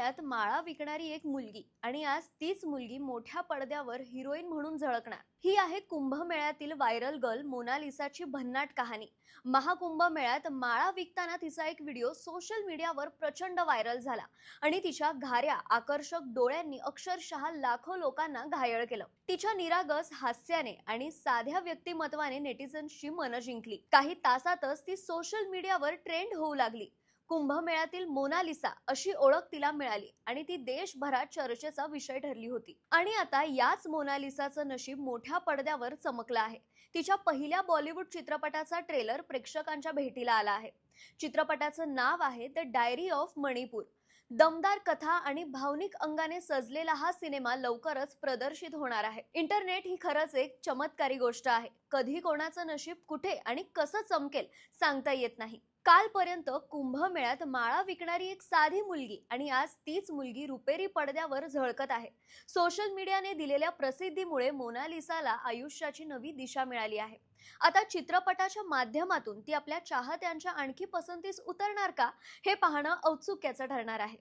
कुंभमेळ्यात माळा विकणारी एक मुलगी आणि आज तीच मुलगी मोठ्या पडद्यावर हिरोईन म्हणून झळकणार। ही आहे कुंभमेळ्यातील व्हायरल गर्ल मोनालिसाची भन्नाट कहाणी। महाकुंभमेळ्यात माळा विकताना तिचा एक व्हिडिओ सोशल मीडियावर प्रचंड व्हायरल झाला आणि तिच्या घाऱ्या आकर्षक डोळ्यांनी अक्षरशः लाखो लोकांना घायल केलं। तिच्या निरागस हास्याने आणि साध्या व्यक्तिमत्वाने नेटिझन्सची मनं जिंकली। काही तासातच ती सोशल मीडियावर ट्रेंड होऊ लागली। कुंभमेळ्यातील मोनालिसा अशी ओळख तिला मिळाली आणि ती देशभरात चर्चेचा विषय ठरली होती। आणि आता याच मोनालिसाचं नशीब मोठ्या पडद्यावर चमकलं आहे। तिच्या पहिल्या बॉलिवूड चित्रपटाचा ट्रेलर प्रेक्षकांच्या भेटीला आला आहे। चित्रपटाचं नाव आहे द डायरी ऑफ मणिपूर। दमदार कथा आणि भावनिक अंगाने सजलेला हा सिनेमा लवकरच प्रदर्शित होणार आहे। इंटरनेट ही खरंच एक चमत्कारी गोष्ट आहे। कधी कोणाचं नशीब कुठे आणि कसं चमकेल सांगता येत नाही। कालपर्यंत कुंभमेळ्यात माळा विकणारी एक साधी मुलगी आणि आज तीच मुलगी रुपेरी पडद्यावर झळकत आहे। सोशल मीडियाने दिलेल्या प्रसिद्धीमुळे मोनालिसाला आयुष्याची नवी दिशा मिळाली आहे। आता चित्रपटाच्या माध्यमातून ती आपल्या चाहत्यांच्या आणखी पसंतीस उतरणार का, हे पाहणं औत्सुक्याचं ठरणार आहे।